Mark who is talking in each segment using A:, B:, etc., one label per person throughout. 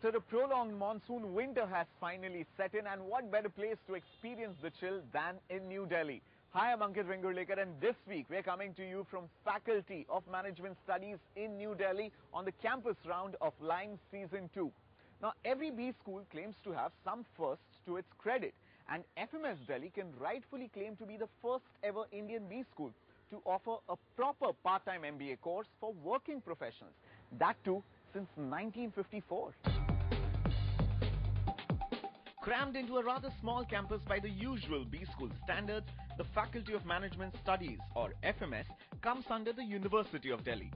A: After a prolonged monsoon, winter has finally set in, and what better place to experience the chill than in New Delhi? Hi, I'm Ankit Vengurlekar, and this week we're coming to you from Faculty of Management Studies in New Delhi on the campus round of Lime Season 2. Now, every B school claims to have some firsts to its credit, and FMS Delhi can rightfully claim to be the first ever Indian B school to offer a proper part-time MBA course for working professionals. That too since 1954. Crammed into a rather small campus by the usual B school standards, the Faculty of Management Studies, or FMS, comes under the University of Delhi.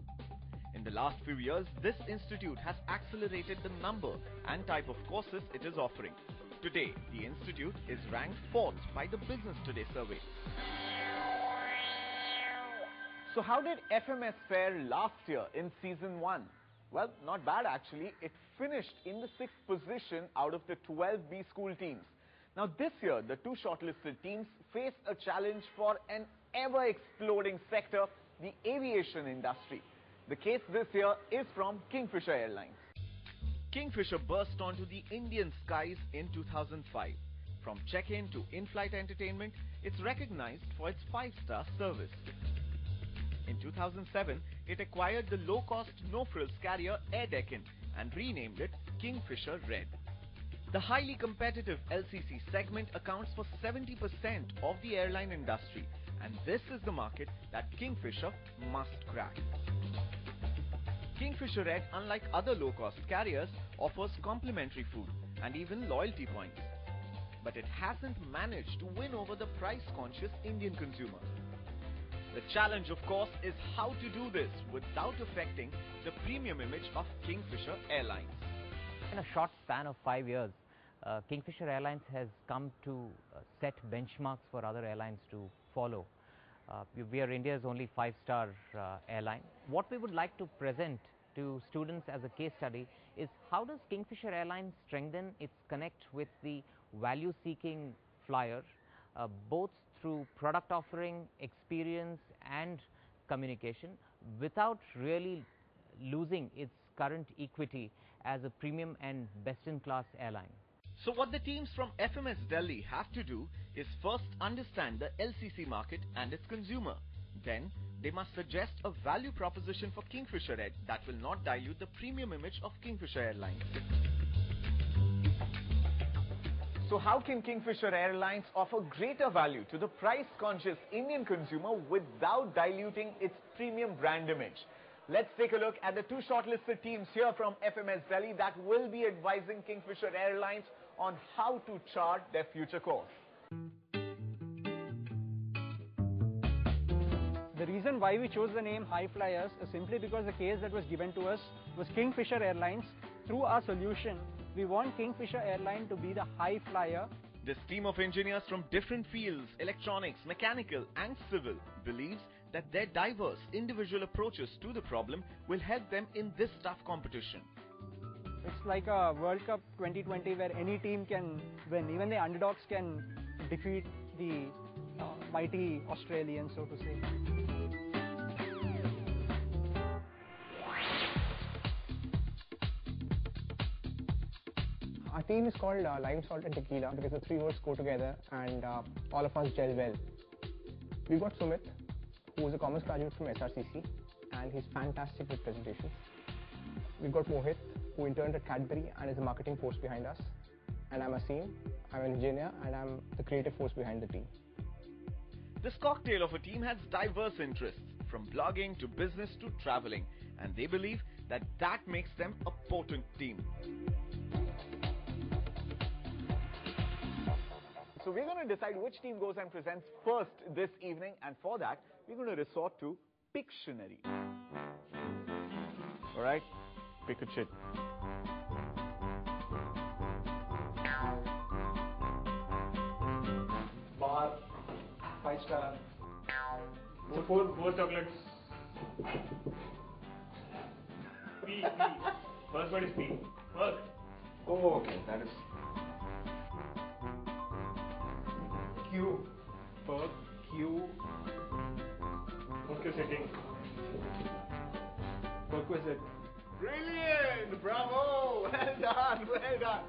A: In the last few years, this institute has accelerated the number and type of courses it is offering. Today, the institute is ranked 4th by the Business Today survey. So how did FMS fare last year in Season 1? Well, not bad actually. It finished in the 6th position out of the 12 B school teams. Now this year, the two shortlisted teams face a challenge for an ever-exploding sector, the aviation industry. The case this year is from Kingfisher Airlines. Kingfisher burst onto the Indian skies in 2005. From check-in to in-flight entertainment, it's recognized for its 5-star service. In 2007, it acquired the low-cost, no-frills carrier Air Deccan and renamed it Kingfisher Red. The highly competitive LCC segment accounts for 70% of the airline industry, and this is the market that Kingfisher must crack. Kingfisher Red, unlike other low-cost carriers, offers complimentary food and even loyalty points. But it hasn't managed to win over the price-conscious Indian consumer. The challenge, of course, is how to do this without affecting the premium image of Kingfisher Airlines.
B: In a short span of 5 years, Kingfisher Airlines has come to set benchmarks for other airlines to follow. We are India's only 5-star airline. What we would like to present to students as a case study is how does Kingfisher Airlines strengthen its connect with the value-seeking flyer, both through product offering, experience and communication, without really losing its current equity as a premium and best-in-class airline.
A: So what the teams from FMS Delhi have to do is first understand the LCC market and its consumer. Then they must suggest a value proposition for Kingfisher Red that will not dilute the premium image of Kingfisher Airlines. So how can Kingfisher Airlines offer greater value to the price-conscious Indian consumer without diluting its premium brand image? Let's take a look at the two shortlisted teams here from FMS Delhi that will be advising Kingfisher Airlines on how to chart their future course.
C: The reason why we chose the name High Flyers is simply because the case that was given to us was Kingfisher Airlines. Through our solution, we want Kingfisher Airlines to be the high flyer.
A: This team of engineers from different fields, electronics, mechanical and civil, believes that their diverse individual approaches to the problem will help them in this tough competition.
C: It's like a World Cup 2020 where any team can win. Even the underdogs can defeat the mighty Australians, so to say.
D: Our team is called Lime, Salt and Tequila because the three words go together and all of us gel well. We've got Sumit, who is a commerce graduate from SRCC and he's fantastic with presentations. We've got Mohit, who interned at Cadbury and is a marketing force behind us. And I'm Asim, I'm an engineer and I'm the creative force behind the team.
A: This cocktail of a team has diverse interests, from blogging to business to traveling, and they believe that that makes them a potent team. So we're going to decide which team goes and presents first this evening, and for that, we're going to resort to Pictionary. Alright, pick a shit.
C: Bar, 5-star.
E: So four chocolates. P. First word is P. Work.
D: Oh, okay, that is
E: Q.
C: Perk, Q,
E: Okay, setting.
C: perquisite.
A: Brilliant! Bravo! Well done, well done.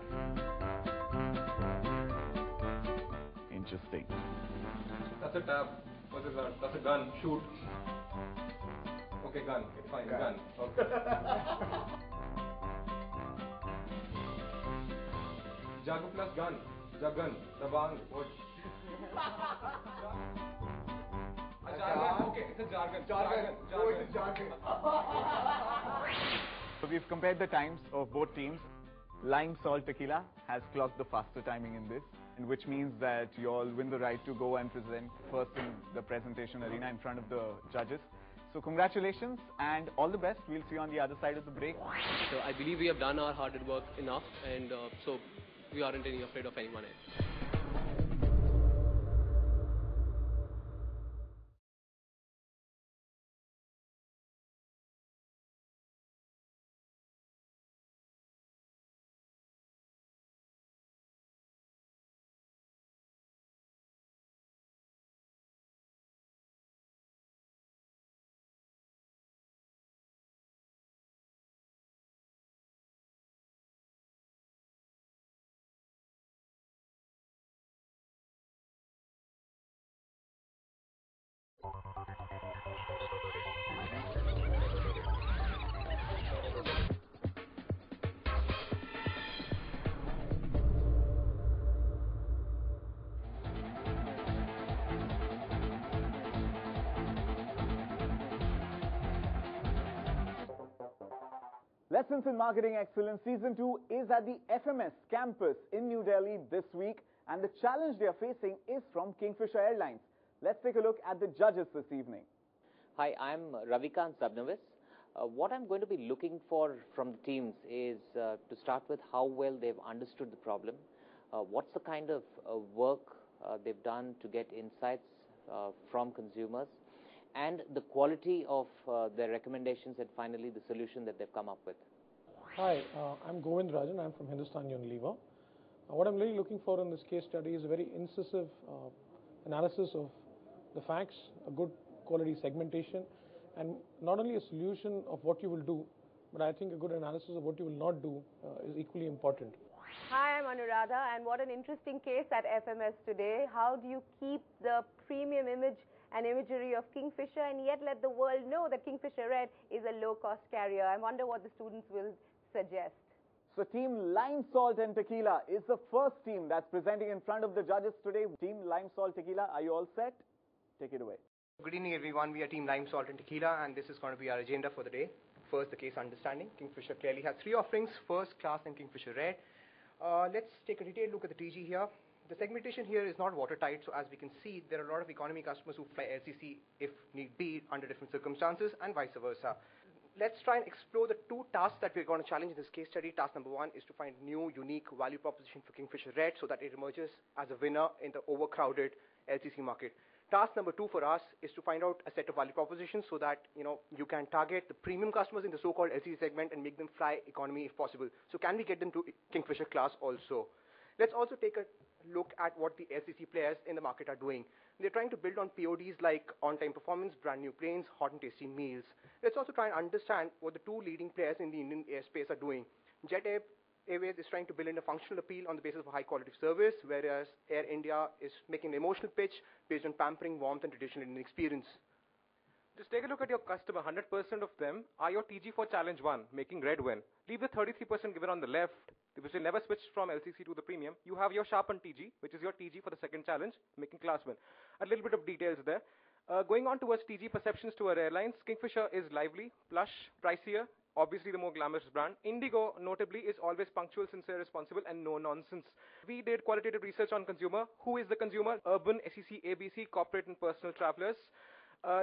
A: Interesting.
F: That's a tab. What's that? That's a gun. Shoot. Okay, gun. Okay, fine. Gun. Okay. Jug plus gun. Jagan. Tabang. What? A jargon. Okay, it's a jargon. Jargon.
A: Oh, it's a jargon. So we've compared the times of both teams. Lime Salt Tequila has clocked the faster timing in this, and which means that you all win the right to go and present first in the presentation arena in front of the judges. So congratulations and all the best. We'll see you on the other side of the break.
G: So I believe we have done our hard work enough, and so we aren't any afraid of anyone else.
A: Lessons in Marketing Excellence Season 2 is at the FMS campus in New Delhi this week, and the challenge they are facing is from Kingfisher Airlines. Let's take a look at the judges this evening.
B: Hi, I'm Ravikant Sabnavis. What I'm going to be looking for from the teams is to start with how well they've understood the problem, what's the kind of work they've done to get insights from consumers, and the quality of their recommendations, and finally the solution that they've come up with.
H: Hi, I'm Govind Rajan. I'm from Hindustan Unilever. What I'm really looking for in this case study is a very incisive analysis of the facts, a good quality segmentation, and not only a solution of what you will do, but I think a good analysis of what you will not do is equally important.
I: Hi, I'm Anuradha, and what an interesting case at FMS today. How do you keep the premium image and imagery of Kingfisher and yet let the world know that Kingfisher Red is a low-cost carrier? I wonder what the students will suggest.
A: So Team Lime Salt and Tequila is the first team that's presenting in front of the judges today. Team Lime Salt Tequila, are you all set? Take it away.
D: Good evening, everyone. We are Team Lime Salt and Tequila, and this is going to be our agenda for the day. First, the case understanding. Kingfisher clearly has three offerings: First Class and Kingfisher Red. Let's take a detailed look at the TG here. The segmentation here is not watertight, so as we can see, there are a lot of economy customers who fly LCC if need be under different circumstances, and vice versa. Let's try and explore the two tasks that we're going to challenge in this case study. Task number one is to find new, unique value proposition for Kingfisher Red so that it emerges as a winner in the overcrowded LCC market. Task number two for us is to find out a set of value propositions so that you can target the premium customers in the so-called LCC segment and make them fly economy if possible. So can we get them to Kingfisher class also? Let's also take a look at what the LCC players in the market are doing. They're trying to build on PODs like on-time performance, brand new planes, hot and tasty meals. Let's also try and understand what the two leading players in the Indian airspace are doing. Jet Airways is trying to build in a functional appeal on the basis of a high quality of service, whereas Air India is making an emotional pitch based on pampering, warmth and traditional Indian experience.
F: Just take a look at your customer. 100% of them are your TG for challenge 1, making red win. Leave the 33% given on the left, which will never switch from LCC to the premium. You have your sharpened TG, which is your TG for the second challenge, making class win. A little bit of details there. Going on towards TG perceptions to our airlines, Kingfisher is lively, plush, pricier, obviously the more glamorous brand. Indigo, notably, is always punctual, sincere, responsible, and no nonsense. We did qualitative research on consumer. Who is the consumer? Urban, SEC, ABC, corporate, and personal travelers.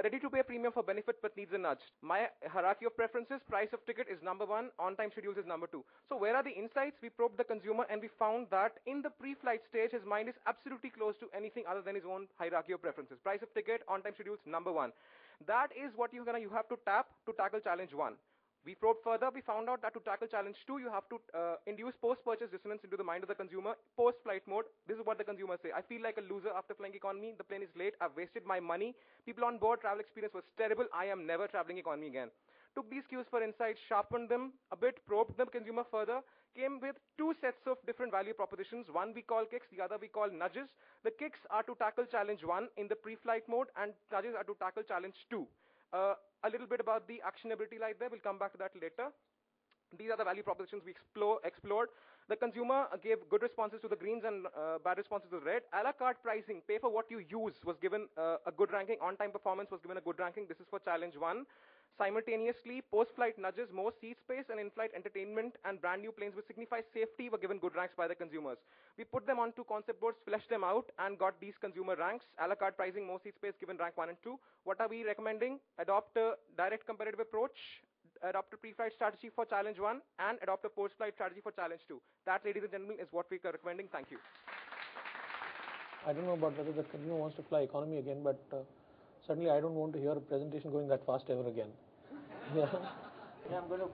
F: Ready to pay premium for benefit but needs a nudge. My hierarchy of preferences, price of ticket is number 1, on-time schedules is number 2. So where are the insights? We probed the consumer and we found that in the pre-flight stage, his mind is absolutely close to anything other than his own hierarchy of preferences. Price of ticket, on-time schedules, number 1. That is what you have to tap to tackle challenge 1. We probed further, we found out that to tackle challenge 2, you have to induce post-purchase dissonance into the mind of the consumer, post-flight mode. This is what the consumers say. I feel like a loser after flying economy, the plane is late, I've wasted my money, people on board, travel experience was terrible, I am never traveling economy again. took these cues for insight, sharpened them a bit, probed the consumer further, came with two sets of different value propositions. One we call kicks, the other we call nudges. The kicks are to tackle challenge 1 in the pre-flight mode, and nudges are to tackle challenge 2. A little bit about the actionability light there, we'll come back to that later. These are the value propositions we explored. The consumer gave good responses to the greens and bad responses to the red. A la carte pricing, pay for what you use, was given a good ranking. On-time performance was given a good ranking. This is for challenge 1. Simultaneously, post-flight nudges, more seat space, and in-flight entertainment and brand new planes which signify safety were given good ranks by the consumers. We put them onto concept boards, fleshed them out, and got these consumer ranks. A la carte pricing, more seat space, given rank 1 and 2. What are we recommending? Adopt a direct competitive approach, adopt a pre-flight strategy for challenge 1, and adopt a post-flight strategy for challenge 2. That, ladies and gentlemen, is what we are recommending. Thank you.
H: I don't know about whether the consumer wants to fly economy again, but certainly I don't want to hear a presentation going that fast ever again. Yeah.
B: Yeah, I'm going to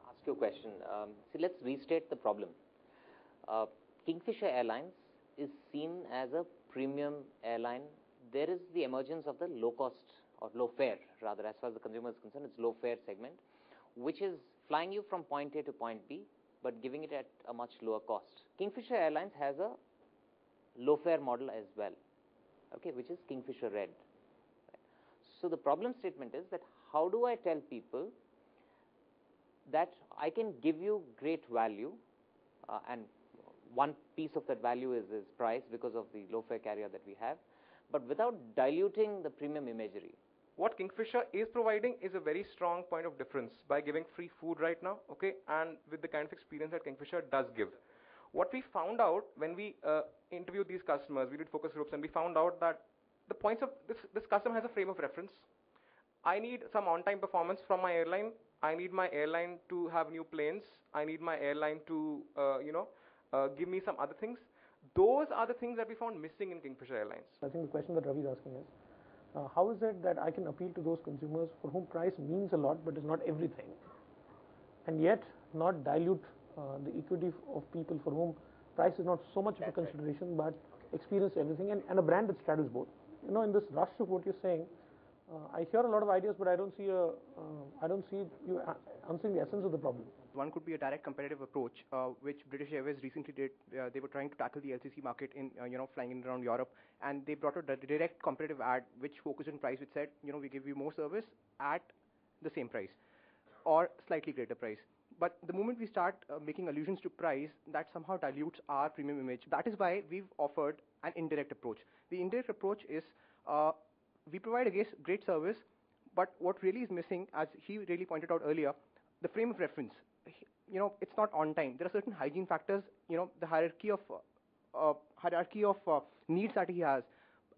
B: ask you a question. See, let's restate the problem. Kingfisher Airlines is seen as a premium airline. There is the emergence of the low cost or low fare, rather, as far as the consumer is concerned. It's low fare segment, which is flying you from point A to point B, but giving it at a much lower cost. Kingfisher Airlines has a low fare model as well, okay, which is Kingfisher Red. So the problem statement is that how do I tell people that I can give you great value, and one piece of that value is price because of the low fare carrier that we have, but without diluting the premium imagery.
F: What Kingfisher is providing is a very strong point of difference by giving free food right now, okay, and with the kind of experience that Kingfisher does give. What we found out when we interviewed these customers, we did focus groups, and we found out that the points of this customer has a frame of reference. I need some on-time performance from my airline. I need my airline to have new planes. I need my airline to, give me some other things. Those are the things that we found missing in Kingfisher Airlines.
H: I think the question that Ravi is asking is, how is it that I can appeal to those consumers for whom price means a lot but is not everything, and yet not dilute the equity of people for whom price is not so much of a consideration, but experience everything, and a brand that straddles both. You know, in this rush of what you're saying, I hear a lot of ideas, but I don't see you answering the essence of the problem.
D: One could be a direct competitive approach, which British Airways recently did. They were trying to tackle the LCC market in, flying in around Europe, and they brought out a direct competitive ad which focused on price, which said, we give you more service at the same price or slightly greater price. But the moment we start making allusions to price, that somehow dilutes our premium image. That is why we've offered an indirect approach. The indirect approach is we provide a great service, but what really is missing, as he really pointed out earlier, the frame of reference. It's not on time. There are certain hygiene factors, the hierarchy of needs that he has.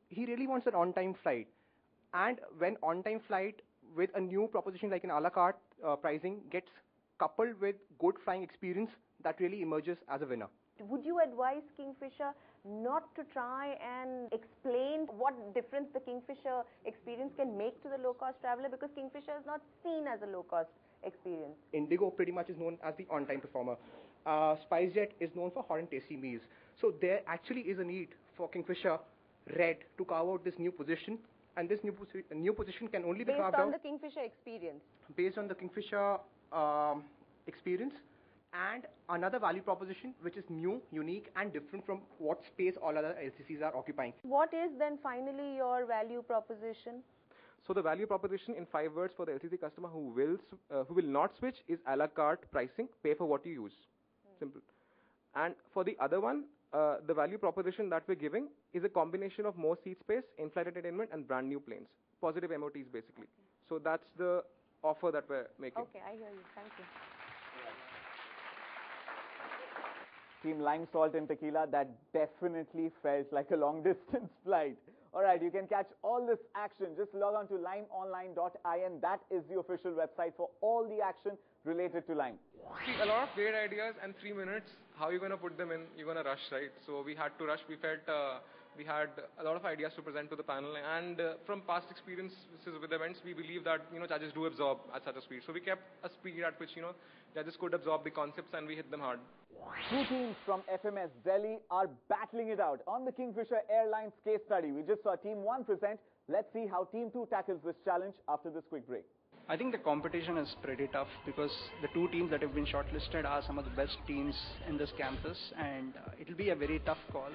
D: He really wants an on-time flight. And when on-time flight with a new proposition like an a la carte pricing gets coupled with good flying experience, that really emerges as a winner.
I: Would you advise Kingfisher not to try and explain what difference the Kingfisher experience can make to the low-cost traveler, because Kingfisher is not seen as a low-cost experience?
D: Indigo pretty much is known as the on-time performer. SpiceJet is known for hot and tasty meals. So there actually is a need for Kingfisher Red to carve out this new position, and this new position can only be carved out
I: based on the Kingfisher experience.
D: Based on the Kingfisher experience, and another value proposition which is new, unique, and different from what space all other LCCs are occupying.
I: What is then finally your value proposition?
F: So the value proposition in 5 words for the LCC customer who will not switch is a la carte pricing, pay for what you use. Simple. And for the other one, the value proposition that we're giving is a combination of more seat space, in-flight entertainment, and brand new planes. Positive MOTs, basically. So that's the offer that we're making.
I: Okay, I hear you. Thank you.
A: Team Lime, Salt and Tequila, that definitely felt like a long-distance flight. All right, you can catch all this action. Just log on to limeonline.in. That is the official website for all the action related to Lime.
F: See, a lot of great ideas, and 3 minutes, how are you going to put them in? You're going to rush, right? So we had to rush. We felt we had a lot of ideas to present to the panel, and from past experiences with events, we believe that, judges do absorb at such a speed. So we kept a speed at which, judges could absorb the concepts, and we hit them hard.
A: 2 teams from FMS Delhi are battling it out on the Kingfisher Airlines case study. We just saw Team 1 present. Let's see how Team 2 tackles this challenge after this quick break.
C: I think the competition is pretty tough because the two teams that have been shortlisted are some of the best teams in this campus, and it'll be a very tough call.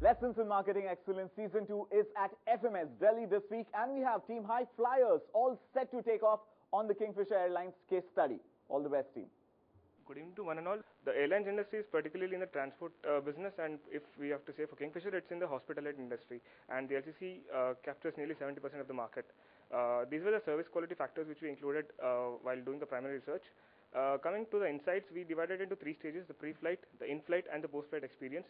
A: Lessons in Marketing Excellence Season 2 is at FMS Delhi this week, and we have Team High Flyers all set to take off on the Kingfisher Airlines case study. All the best, team.
F: Good evening to one and all. The airlines industry is particularly in the transport business, and if we have to say for Kingfisher, it's in the hospitality industry, and the LCC captures nearly 70% of the market. These were the service quality factors which we included while doing the primary research. Coming to the insights, we divided into three stages: the pre-flight, the in-flight, and the post-flight experience.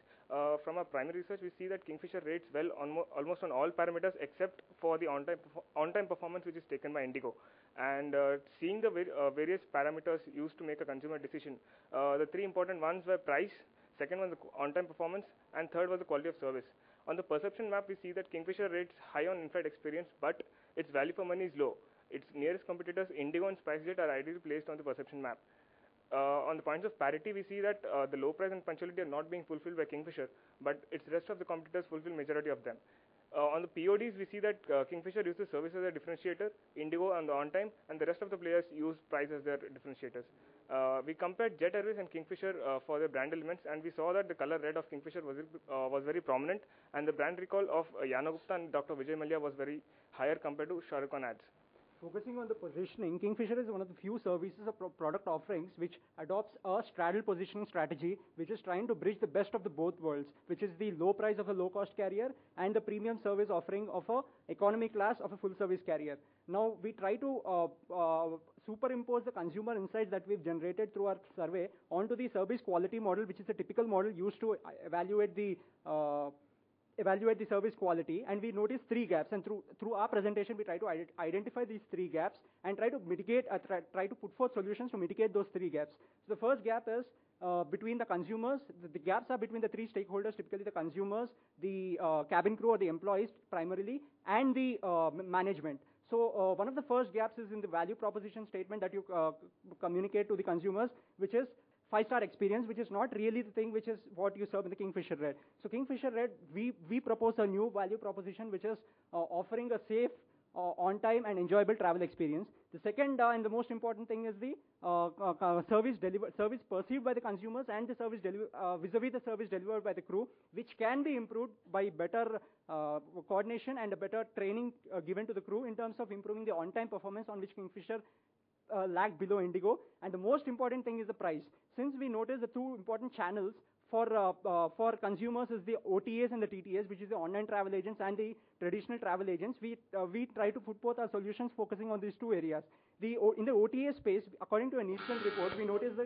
F: From our primary research, we see that Kingfisher rates well on almost on all parameters except for the on-time performance, which is taken by Indigo. And seeing the various parameters used to make a consumer decision, the three important ones were price, second was the on-time performance, and third was the quality of service. On the perception map, we see that Kingfisher rates high on in-flight experience, but its value for money is low. Its nearest competitors, Indigo and SpiceJet, are ideally placed on the perception map. On the points of parity, we see that the low price and punctuality are not being fulfilled by Kingfisher, but its rest of the competitors fulfill majority of them. On the PODs, we see that Kingfisher uses service as a differentiator, Indigo on the on-time, and the rest of the players use price as their differentiators. We compared Jet Airways and Kingfisher for their brand elements, and we saw that the color red of Kingfisher was very prominent, and the brand recall of Yana Gupta and Dr. Vijay Mallya was very higher compared to Shah Rukh Khan ads.
C: Focusing on the positioning, Kingfisher is one of the few services or product offerings which adopts a straddle positioning strategy, which is trying to bridge the best of the both worlds, which is the low price of a low-cost carrier and the premium service offering of a economy class of a full-service carrier. Now, we try to superimpose the consumer insights that we've generated through our survey onto the service quality model, which is a typical model used to evaluate the service quality, and we noticed three gaps, and through our presentation we try to identify these three gaps and try to mitigate, try to put forth solutions to mitigate those three gaps. So the first gap is between the consumers. The gaps are between the three stakeholders, typically the consumers, the cabin crew or the employees primarily, and the management. So one of the first gaps is in the value proposition statement that you communicate to the consumers, which is five-star experience, which is not really the thing which is what you serve in the Kingfisher Red. So Kingfisher Red, we propose a new value proposition which is offering a safe, on-time and enjoyable travel experience. The second and the most important thing is the service perceived by the consumers and the service vis-a-vis the service delivered by the crew, which can be improved by better coordination and a better training given to the crew in terms of improving the on-time performance, on which Kingfisher lagged below Indigo. And the most important thing is the price. Since we noticed the two important channels for consumers is the OTAs and the TTAs, which is the online travel agents and the traditional travel agents, we try to put forth our solutions focusing on these two areas. In the OTA space, according to a Nielsen report, we noticed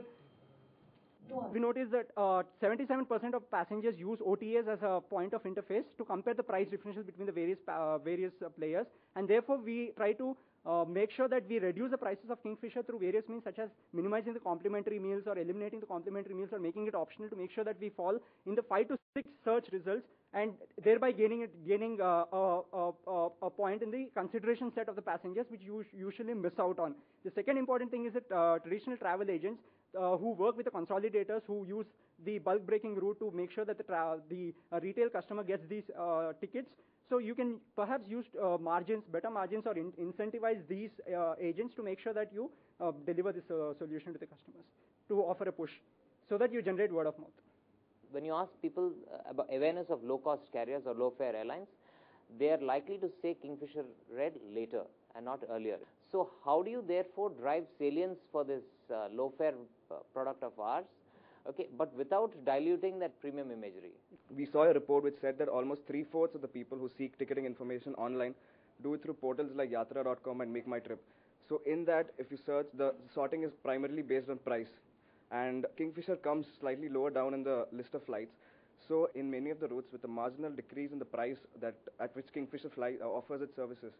C: that 77% of passengers use OTAs as a point of interface to compare the price differentials between the various players, and therefore we try to make sure that we reduce the prices of Kingfisher through various means, such as minimizing the complimentary meals or eliminating the complimentary meals or making it optional to make sure that we fall in the 5 to 6 search results, and thereby gaining a point in the consideration set of the passengers, which you usually miss out on. The second important thing is that traditional travel agents who work with the consolidators who use the bulk breaking route to make sure that the retail customer gets these tickets. So you can perhaps use better margins, or incentivize these agents to make sure that you deliver this solution to the customers, to offer a push, so that you generate word of mouth.
B: When you ask people about awareness of low-cost carriers or low-fare airlines, they are likely to say Kingfisher Red later and not earlier. So how do you therefore drive salience for this low-fare product of ours? Okay, but without diluting that premium imagery?
J: We saw a report which said that almost 3/4 of the people who seek ticketing information online do it through portals like yatra.com and Make My Trip. So in that, if you search, the sorting is primarily based on price. And Kingfisher comes slightly lower down in the list of flights. So in many of the routes, with a marginal decrease in the price at which Kingfisher offers its services,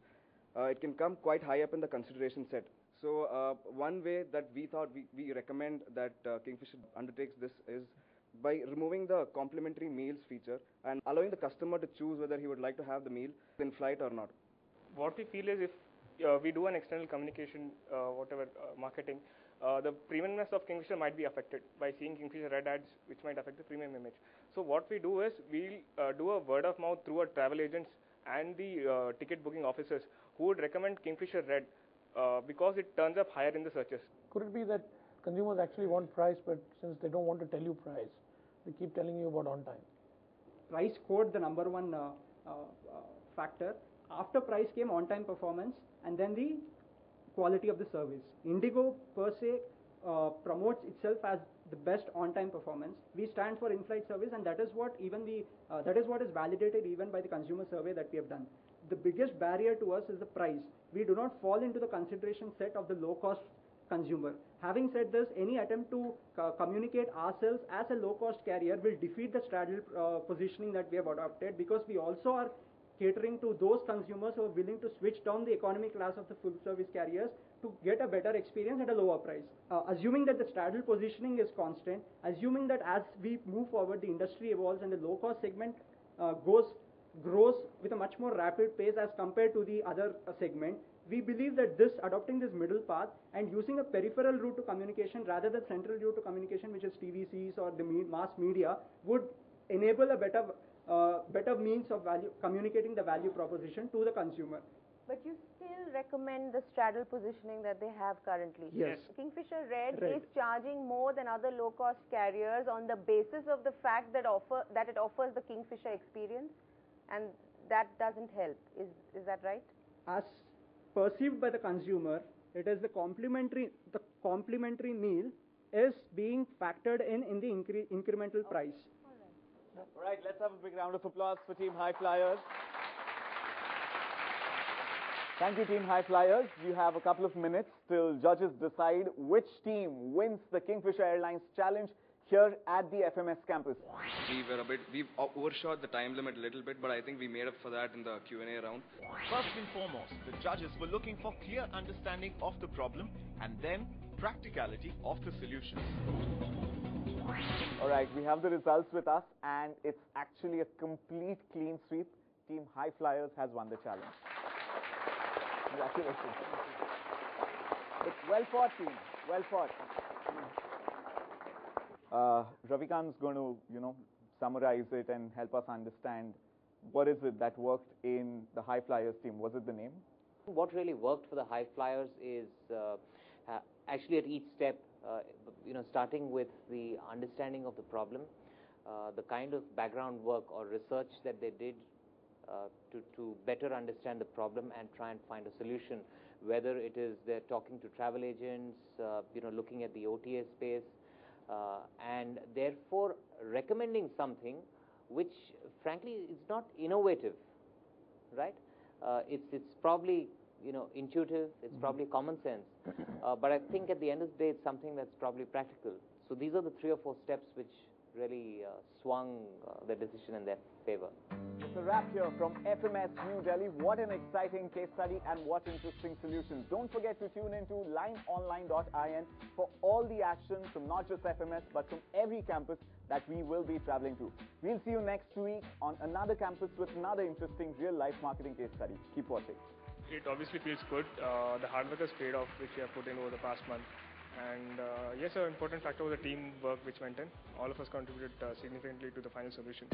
J: it can come quite high up in the consideration set. So one way that we thought we recommend that Kingfisher undertakes this is by removing the complimentary meals feature and allowing the customer to choose whether he would like to have the meal in flight or not.
K: What we feel is if we do an external communication, marketing, the premiumness of Kingfisher might be affected by seeing Kingfisher Red ads, which might affect the premium image. So what we do is we'll do a word of mouth through our travel agents and the ticket booking officers who would recommend Kingfisher Red because it turns up higher in the searches.
H: Could it be that consumers actually want price, but since they don't want to tell you price, they keep telling you about on time?
C: Price scored the number one factor. After price came on-time performance and then the quality of the service. Indigo per se promotes itself as the best on-time performance. We stand for in-flight service, and that is what is validated even by the consumer survey that we have done. The biggest barrier to us is the price. We do not fall into the consideration set of the low-cost consumer. Having said this, any attempt to communicate ourselves as a low-cost carrier will defeat the straddle positioning that we have adopted, because we also are catering to those consumers who are willing to switch down the economy class of the full service carriers to get a better experience at a lower price. Assuming that the straddle positioning is constant, assuming that as we move forward the industry evolves and the low cost segment grows with a much more rapid pace as compared to the other segment, we believe that adopting this middle path and using a peripheral route to communication rather than central route to communication, which is TVCs or the mass media, would enable a better means of communicating the value proposition to the consumer.
I: But you still recommend the straddle positioning that they have currently.
C: Yes.
I: Kingfisher Red is charging more than other low-cost carriers on the basis of the fact that it offers the Kingfisher experience, and that doesn't help. Is that right?
C: As perceived by the consumer, it is the complimentary meal is being factored in the incremental price.
A: All right, let's have a big round of applause for Team High Flyers. Thank you, Team High Flyers. You have a couple of minutes till judges decide which team wins the Kingfisher Airlines challenge here at the FMS campus.
J: We've overshot the time limit a little bit, but I think we made up for that in the Q&A round.
A: First and foremost, the judges were looking for clear understanding of the problem and then practicality of the solution. All right, we have the results with us, and it's actually a complete clean sweep. Team High Flyers has won the challenge. Congratulations. It's well fought, team. Well fought. Ravikant's going to, summarize it and help us understand what is it that worked in the High Flyers team. Was it the name?
B: What really worked for the High Flyers is actually at each step, starting with the understanding of the problem, the kind of background work or research that they did to better understand the problem and try and find a solution, whether it is they're talking to travel agents, looking at the OTA space, and therefore recommending something which frankly is not innovative, right? It's probably intuitive, it's probably common sense, but I think at the end of the day it's something that's probably practical. So these are the 3 or 4 steps which really swung the decision in their favor.
A: It's a wrap here from FMS New Delhi. What an exciting case study and what interesting solutions. Don't forget to tune into lineonline.in for all the action from not just FMS but from every campus that we will be traveling to. We'll see you next week on another campus with another interesting real-life marketing case study. Keep watching.
K: It obviously feels good. The hard work has paid off, which we have put in over the past month. And yes, an important factor was the teamwork which went in. All of us contributed significantly to the final solution.